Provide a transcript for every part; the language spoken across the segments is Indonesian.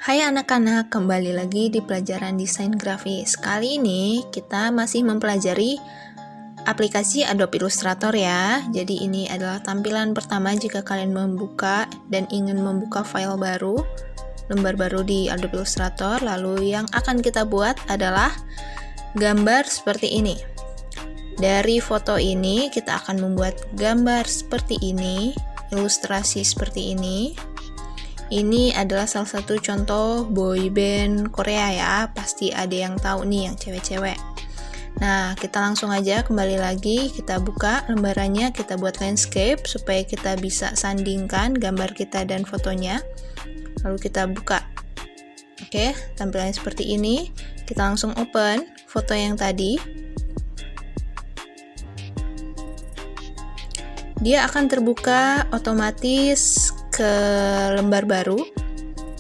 Hai anak-anak, kembali lagi di pelajaran desain grafis. Kali ini kita masih mempelajari aplikasi Adobe Illustrator ya. Jadi ini adalah tampilan pertama jika kalian membuka dan ingin membuka file baru, lembar baru di Adobe Illustrator. Lalu yang akan kita buat adalah gambar seperti ini. Dari foto ini kita akan membuat gambar seperti ini, ilustrasi seperti ini. Ini adalah salah satu contoh boyband Korea ya, pasti ada yang tahu nih yang cewek-cewek. Nah, kita langsung aja kembali lagi, kita buka lembarannya, kita buat landscape supaya kita bisa sandingkan gambar kita dan fotonya. Lalu kita buka. Oke, tampilannya seperti ini. Kita langsung open foto yang tadi. Dia akan terbuka otomatis ke lembar baru.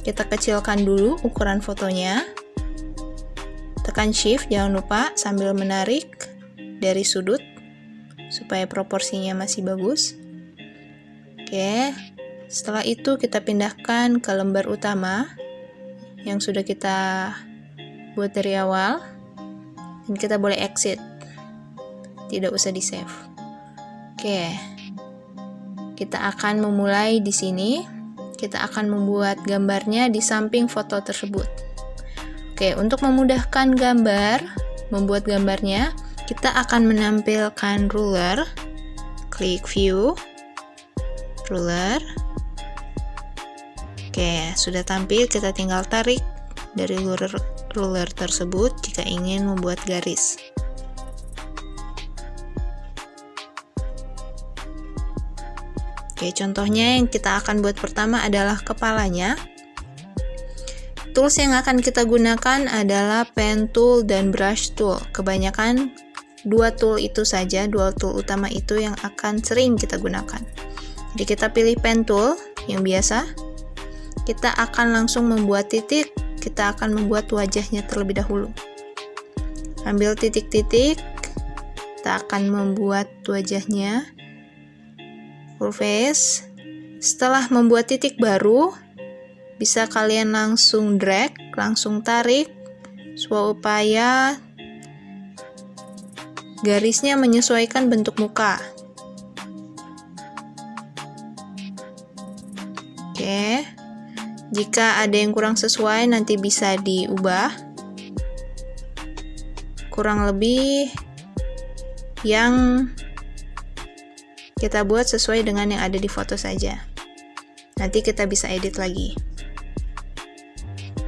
Kita kecilkan dulu ukuran fotonya. Tekan shift, jangan lupa sambil menarik dari sudut supaya proporsinya masih bagus. Oke, setelah itu kita pindahkan ke lembar utama yang sudah kita buat dari awal. Dan kita boleh exit, tidak usah di save. Oke, kita akan memulai di sini. Kita akan membuat gambarnya di samping foto tersebut. Oke, untuk memudahkan membuat gambarnya, kita akan menampilkan ruler. Klik view, ruler. Oke, sudah tampil, kita tinggal tarik dari ruler tersebut jika ingin membuat garis. Oke, contohnya yang kita akan buat pertama adalah kepalanya. Tools yang akan kita gunakan adalah pen tool dan brush tool. Kebanyakan dua tool itu saja, dua tool utama itu yang akan sering kita gunakan. Jadi kita pilih pen tool yang biasa. Kita akan langsung membuat titik, kita akan membuat wajahnya terlebih dahulu. Ambil titik-titik, kita akan membuat wajahnya. Full face. Setelah membuat titik baru, bisa kalian langsung drag, langsung tarik supaya garisnya menyesuaikan bentuk muka. Oke, jika ada yang kurang sesuai nanti bisa diubah. Kurang lebih yang kita buat sesuai dengan yang ada di foto saja. Nanti kita bisa edit lagi.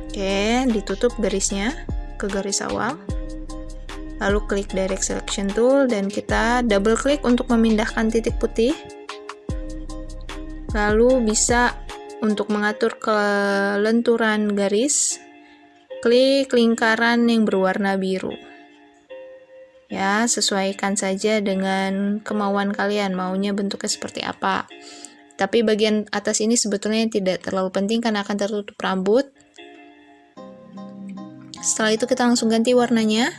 Oke, ditutup garisnya ke garis awal. Lalu klik direct selection tool dan kita double klik untuk memindahkan titik putih. Lalu bisa untuk mengatur kelenturan garis, klik lingkaran yang berwarna biru. Ya, sesuaikan saja dengan kemauan kalian, maunya bentuknya seperti apa. Tapi bagian atas ini sebetulnya tidak terlalu penting karena akan tertutup rambut. Setelah itu kita langsung ganti warnanya.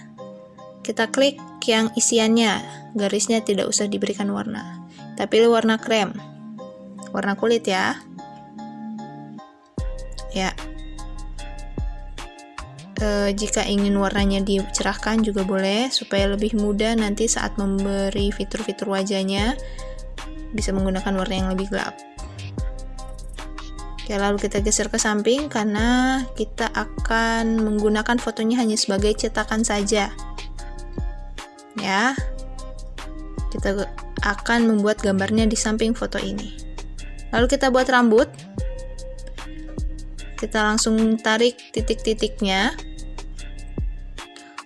Kita klik yang isiannya, garisnya tidak usah diberikan warna. Kita pilih warna krem, warna kulit ya. Ya. Jika ingin warnanya dicerahkan juga boleh supaya lebih mudah nanti saat memberi fitur-fitur wajahnya bisa menggunakan warna yang lebih gelap. Oke, lalu kita geser ke samping karena kita akan menggunakan fotonya hanya sebagai cetakan saja. Ya. Kita akan membuat gambarnya di samping foto ini. Lalu kita buat rambut. Kita langsung tarik titik-titiknya.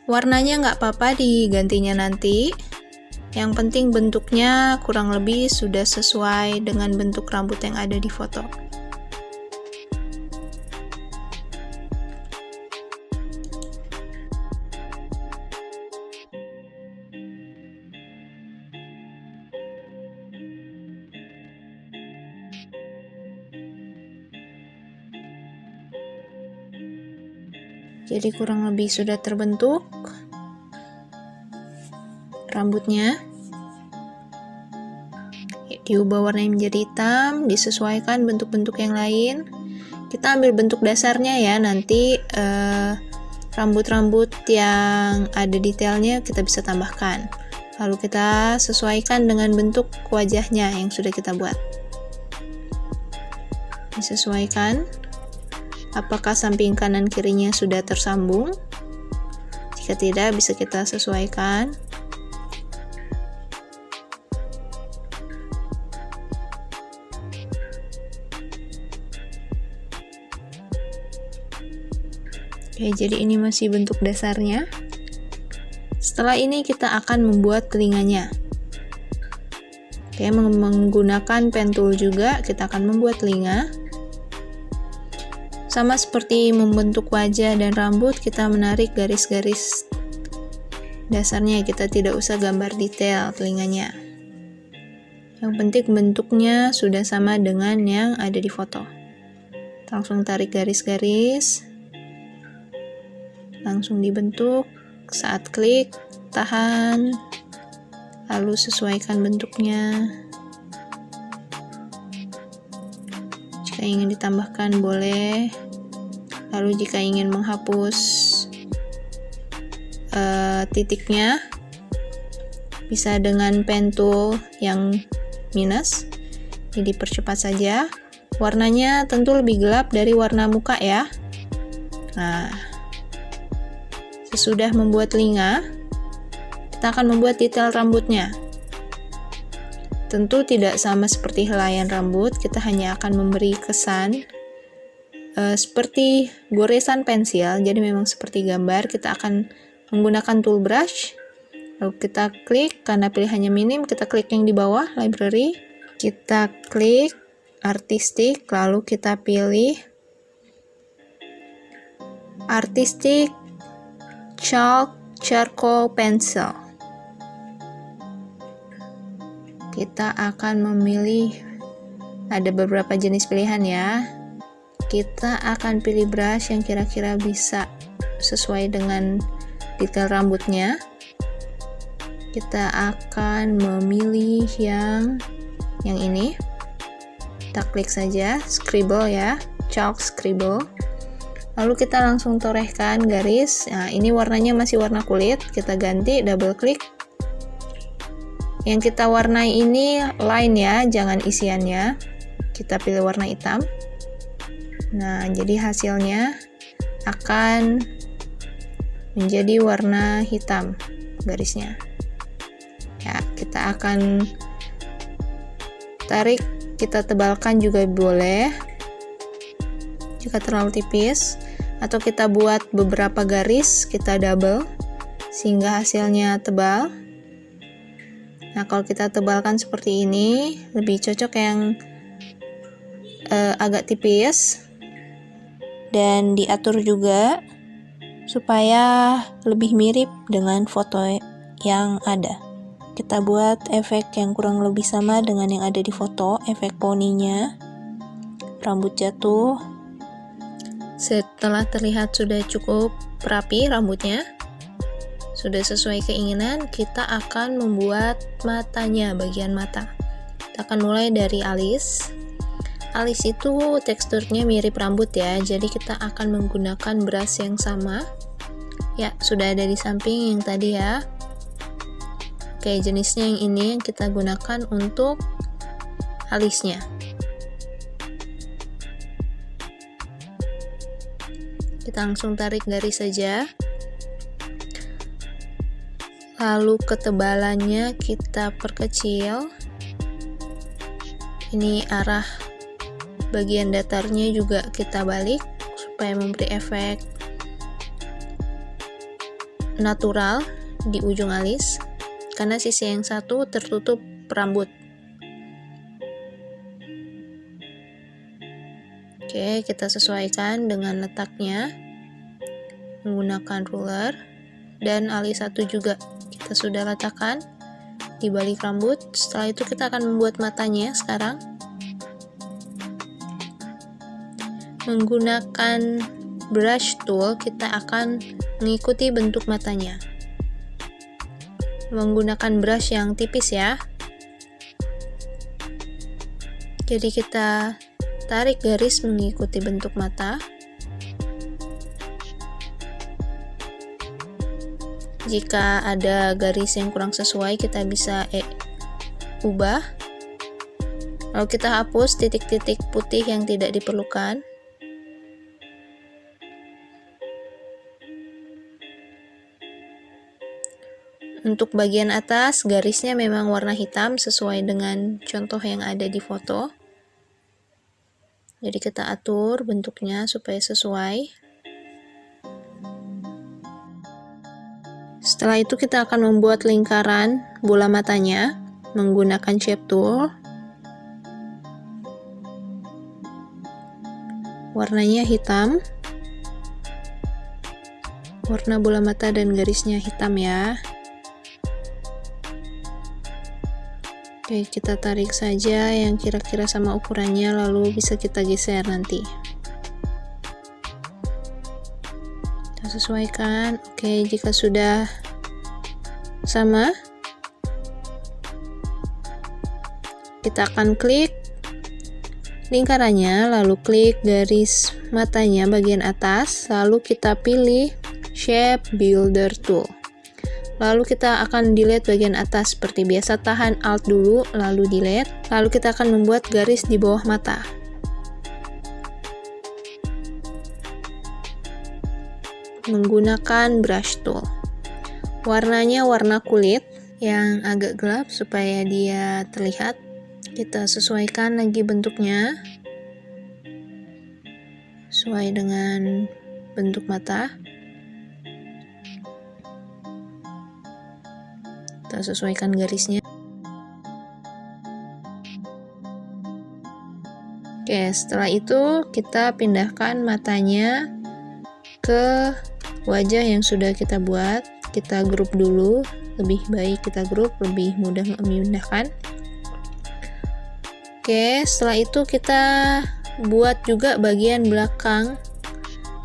Warnanya nggak apa-apa digantinya nanti. Yang penting bentuknya kurang lebih sudah sesuai dengan bentuk rambut yang ada di foto. Jadi kurang lebih sudah terbentuk rambutnya. Diubah warnanya menjadi hitam, disesuaikan bentuk-bentuk yang lain. Kita ambil bentuk dasarnya ya, nanti rambut-rambut yang ada detailnya kita bisa tambahkan. Lalu kita sesuaikan dengan bentuk wajahnya yang sudah kita buat. Disesuaikan apakah samping kanan kirinya sudah tersambung. Jika tidak, bisa kita sesuaikan. Oke, jadi ini masih bentuk dasarnya. Setelah ini kita akan membuat telinganya. Oke, menggunakan pen tool juga kita akan membuat telinga. Sama seperti membentuk wajah dan rambut, kita menarik garis-garis dasarnya. Kita tidak usah gambar detail telinganya. Yang penting bentuknya sudah sama dengan yang ada di foto. Langsung tarik garis-garis. Langsung dibentuk, saat klik, tahan, lalu sesuaikan bentuknya. Jika ingin ditambahkan boleh, lalu jika ingin menghapus titiknya, bisa dengan pen tool yang minus, jadi percepat saja. Warnanya tentu lebih gelap dari warna muka ya. Nah, sesudah membuat telinga, kita akan membuat detail rambutnya. Tentu tidak sama seperti helaian rambut, kita hanya akan memberi kesan seperti goresan pensil, jadi memang seperti gambar. Kita akan menggunakan tool brush, lalu kita klik, karena pilihannya minim, kita klik yang di bawah, library, kita klik artistic, lalu kita pilih artistic chalk charcoal pencil. Kita akan memilih, ada beberapa jenis pilihan ya. Kita akan pilih brush yang kira-kira bisa sesuai dengan detail rambutnya. Kita akan memilih yang ini. Kita klik saja, scribble ya, chalk scribble. Lalu kita langsung torehkan garis. Nah, ini warnanya masih warna kulit. Kita ganti, double klik. Yang kita warnai ini line ya, jangan isiannya. Kita pilih warna hitam. Nah, jadi hasilnya akan menjadi warna hitam garisnya. Ya, kita akan tarik, kita tebalkan juga boleh. Jika terlalu tipis, atau kita buat beberapa garis, kita double sehingga hasilnya tebal. Nah, kalau kita tebalkan seperti ini, lebih cocok yang agak tipis, dan diatur juga supaya lebih mirip dengan foto yang ada. Kita buat efek yang kurang lebih sama dengan yang ada di foto, efek poninya, rambut jatuh. Setelah terlihat sudah cukup rapi rambutnya, sudah sesuai keinginan, kita akan membuat matanya, bagian mata. Kita akan mulai dari alis. Alis itu teksturnya mirip rambut ya, jadi kita akan menggunakan brush yang sama. Ya, sudah ada di samping yang tadi ya. Oke, jenisnya yang ini yang kita gunakan untuk alisnya. Kita langsung tarik garis saja. Lalu ketebalannya kita perkecil. Ini arah bagian datarnya juga kita balik supaya memberi efek natural di ujung alis, karena sisi yang satu tertutup rambut. Oke, kita sesuaikan dengan letaknya menggunakan ruler, dan alis satu juga kita sudah letakkan di balik rambut. Setelah itu kita akan membuat matanya sekarang. Menggunakan brush tool kita akan mengikuti bentuk matanya. Menggunakan brush yang tipis ya. Jadi kita tarik garis mengikuti bentuk mata. Jika ada garis yang kurang sesuai, kita bisa ubah. Lalu kita hapus titik-titik putih yang tidak diperlukan. Untuk bagian atas, garisnya memang warna hitam sesuai dengan contoh yang ada di foto. Jadi kita atur bentuknya supaya sesuai. Setelah itu kita akan membuat lingkaran bola matanya menggunakan shape tool. Warnanya hitam. Warna bola mata dan garisnya hitam ya. Oke, kita tarik saja yang kira-kira sama ukurannya, lalu bisa kita geser nanti. Kita sesuaikan. Oke, jika sudah sama, kita akan klik lingkarannya, lalu klik garis matanya bagian atas, lalu kita pilih Shape Builder Tool. Lalu kita akan delete bagian atas seperti biasa, tahan Alt dulu, lalu delete. Lalu kita akan membuat garis di bawah mata. Menggunakan brush tool. Warnanya warna kulit yang agak gelap supaya dia terlihat. Kita sesuaikan lagi bentuknya sesuai dengan bentuk mata. Kita sesuaikan garisnya. Oke, setelah itu kita pindahkan matanya ke wajah yang sudah kita buat. Kita grup dulu, lebih baik kita grup, lebih mudah memindahkan. Oke, setelah itu kita buat juga bagian belakang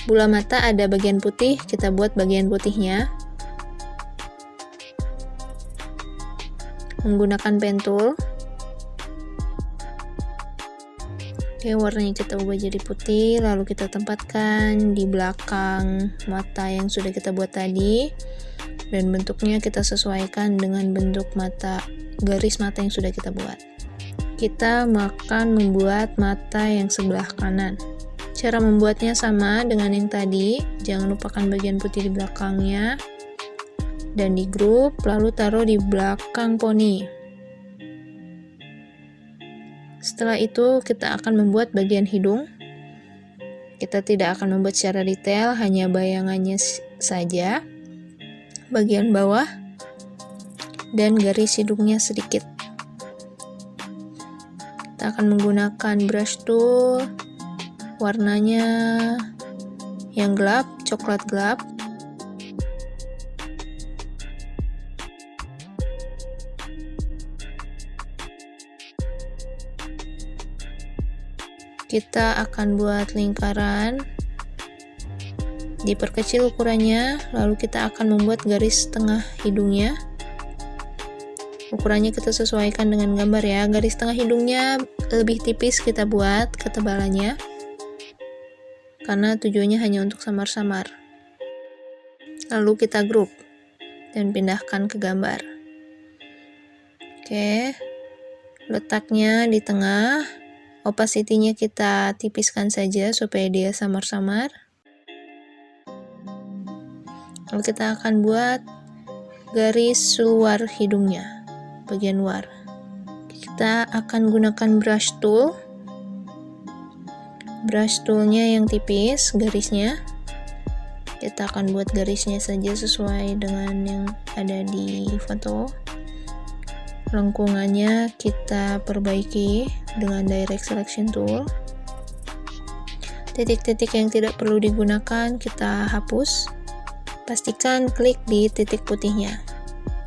bola mata, ada bagian putih, kita buat bagian putihnya menggunakan pen tool. Oke, warnanya kita ubah jadi putih, lalu kita tempatkan di belakang mata yang sudah kita buat tadi, dan bentuknya kita sesuaikan dengan bentuk mata, garis mata yang sudah kita buat. Kita akan membuat mata yang sebelah kanan. Cara membuatnya sama dengan yang tadi, jangan lupakan bagian putih di belakangnya dan di grup, lalu taruh di belakang poni. Setelah itu kita akan membuat bagian hidung. Kita tidak akan membuat secara detail, hanya bayangannya saja, bagian bawah dan garis hidungnya sedikit. Kita akan menggunakan brush tool, warnanya yang gelap, coklat gelap. Kita akan buat lingkaran, diperkecil ukurannya, lalu kita akan membuat garis tengah hidungnya. Ukurannya kita sesuaikan dengan gambar ya. Garis tengah hidungnya lebih tipis kita buat ketebalannya, karena tujuannya hanya untuk samar-samar. Lalu kita grup dan pindahkan ke gambar. Oke, letaknya di tengah. Opacity-nya kita tipiskan saja supaya dia samar-samar. Lalu kita akan buat garis luar hidungnya, bagian luar. Kita akan gunakan brush tool. Brush toolnya yang tipis garisnya. Kita akan buat garisnya saja sesuai dengan yang ada di foto. Lengkungannya kita perbaiki dengan direct selection tool. Titik-titik yang tidak perlu digunakan kita hapus. Pastikan klik di titik putihnya.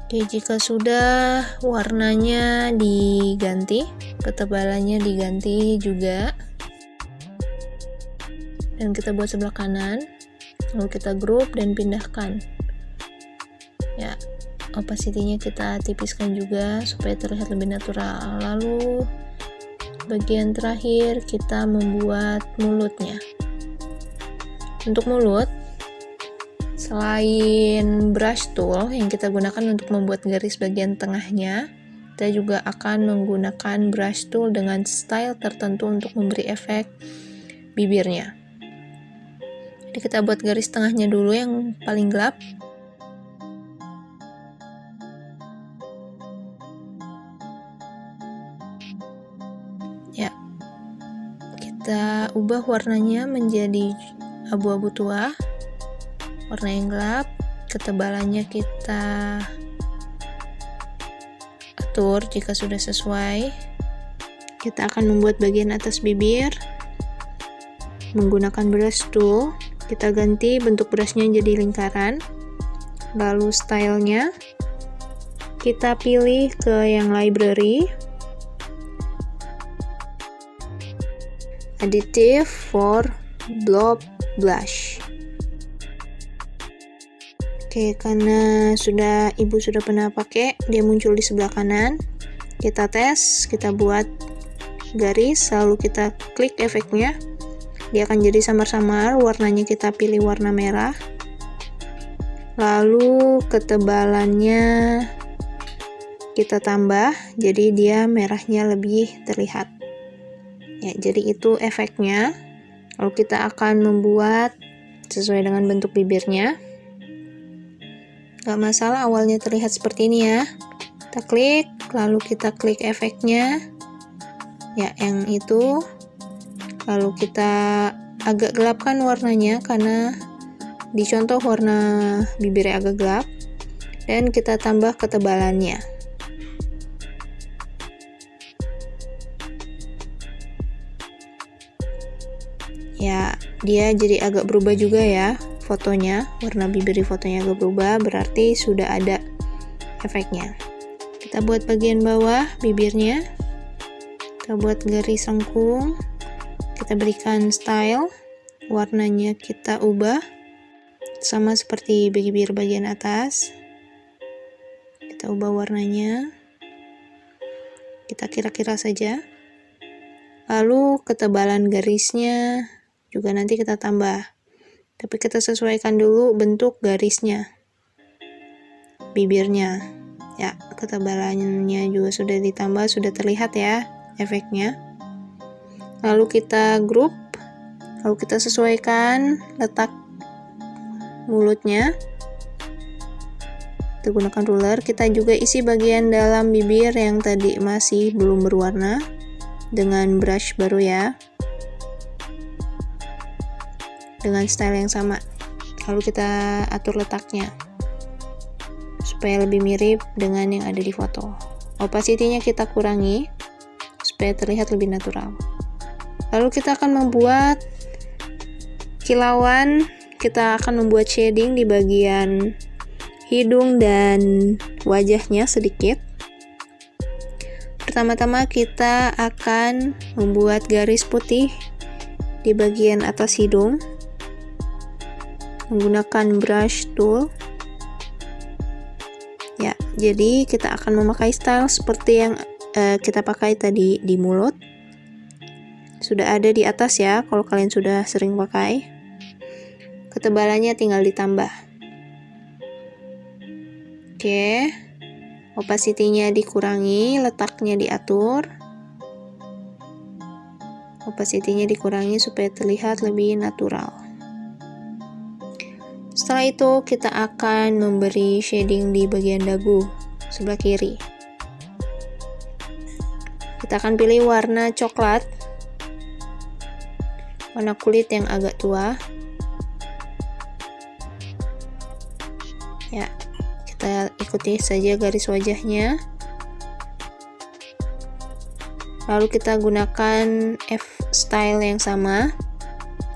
Oke, jika sudah, warnanya diganti, ketebalannya diganti juga, dan kita buat sebelah kanan. Lalu kita grup dan pindahkan ya. Opacity-nya kita tipiskan juga supaya terlihat lebih natural. Lalu bagian terakhir kita membuat mulutnya. Untuk mulut, selain brush tool yang kita gunakan untuk membuat garis bagian tengahnya, kita juga akan menggunakan brush tool dengan style tertentu untuk memberi efek bibirnya. Jadi kita buat garis tengahnya dulu yang paling gelap. Ya, kita ubah warnanya menjadi abu-abu tua, warna yang gelap. Ketebalannya kita atur jika sudah sesuai. Kita akan membuat bagian atas bibir menggunakan brush tool. Kita ganti bentuk brushnya jadi lingkaran. Lalu stylenya kita pilih ke yang library, additive for blob blush. Oke, karena ibu sudah pernah pakai, dia muncul di sebelah kanan. Kita tes, kita buat garis, lalu kita klik efeknya. Dia akan jadi samar-samar, warnanya kita pilih warna merah. Lalu ketebalannya kita tambah, jadi dia merahnya lebih terlihat. Ya, jadi itu efeknya. Lalu kita akan membuat sesuai dengan bentuk bibirnya. Gak masalah awalnya terlihat seperti ini ya. Kita klik, lalu kita klik efeknya. Ya, yang itu. Lalu kita agak gelapkan warnanya karena di contoh warna bibirnya agak gelap. Dan kita tambah ketebalannya. Ya, dia jadi agak berubah juga ya fotonya, warna bibir di fotonya agak berubah, berarti sudah ada efeknya. Kita buat bagian bawah bibirnya, kita buat garis lengkung, kita berikan style, warnanya kita ubah, sama seperti bibir bagian atas, kita ubah warnanya, kita kira-kira saja, lalu ketebalan garisnya juga nanti kita tambah. Tapi kita sesuaikan dulu bentuk garisnya, bibirnya. Ya, ketebalannya juga sudah ditambah, sudah terlihat ya efeknya. Lalu kita group, lalu kita sesuaikan letak mulutnya. Kita gunakan ruler, kita juga isi bagian dalam bibir yang tadi masih belum berwarna dengan brush baru ya. Dengan style yang sama, lalu kita atur letaknya supaya lebih mirip dengan yang ada di foto. Opacity-nya kita kurangi supaya terlihat lebih natural. Lalu kita akan membuat kilauan, kita akan membuat shading di bagian hidung dan wajahnya sedikit. Pertama-tama kita akan membuat garis putih di bagian atas hidung menggunakan brush tool. Ya, jadi kita akan memakai style seperti yang kita pakai tadi di mulut. Sudah ada di atas ya, kalau kalian sudah sering pakai. Ketebalannya tinggal ditambah. Oke. Opacity-nya dikurangi, letaknya diatur. Opacity-nya dikurangi supaya terlihat lebih natural. Setelah itu kita akan memberi shading di bagian dagu sebelah kiri. Kita akan pilih warna coklat, warna kulit yang agak tua. Ya, kita ikuti saja garis wajahnya. Lalu kita gunakan F-style yang sama,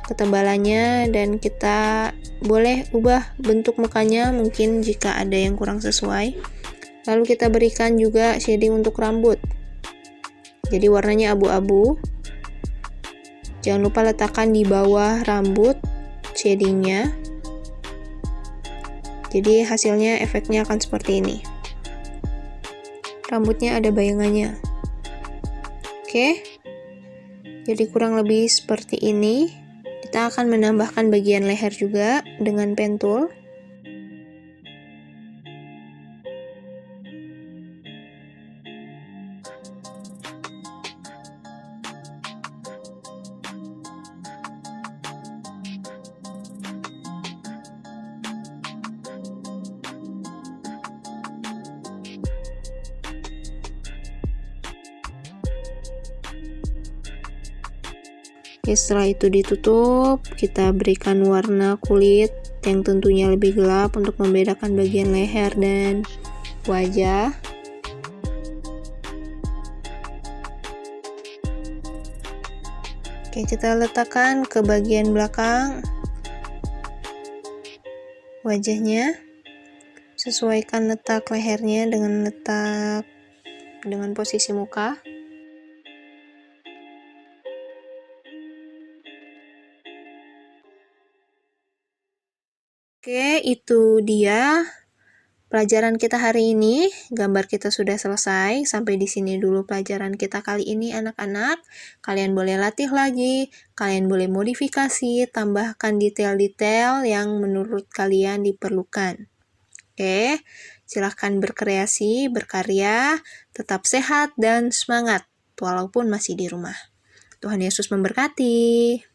ketebalannya, dan kita boleh ubah bentuk mukanya mungkin jika ada yang kurang sesuai. Lalu kita berikan juga shading untuk rambut. Jadi warnanya abu-abu. Jangan lupa letakkan di bawah rambut shadingnya. Jadi hasilnya efeknya akan seperti ini. Rambutnya ada bayangannya. Oke. Jadi kurang lebih seperti ini. Kita akan menambahkan bagian leher juga dengan pentul. Oke, setelah itu ditutup, kita berikan warna kulit yang tentunya lebih gelap untuk membedakan bagian leher dan wajah. Oke, kita letakkan ke bagian belakang wajahnya. Sesuaikan letak lehernya dengan posisi muka. Oke, itu dia pelajaran kita hari ini. Gambar kita sudah selesai. Sampai di sini dulu pelajaran kita kali ini, anak-anak. Kalian boleh latih lagi, kalian boleh modifikasi, tambahkan detail-detail yang menurut kalian diperlukan. Oke, silahkan berkreasi, berkarya, tetap sehat dan semangat walaupun masih di rumah. Tuhan Yesus memberkati.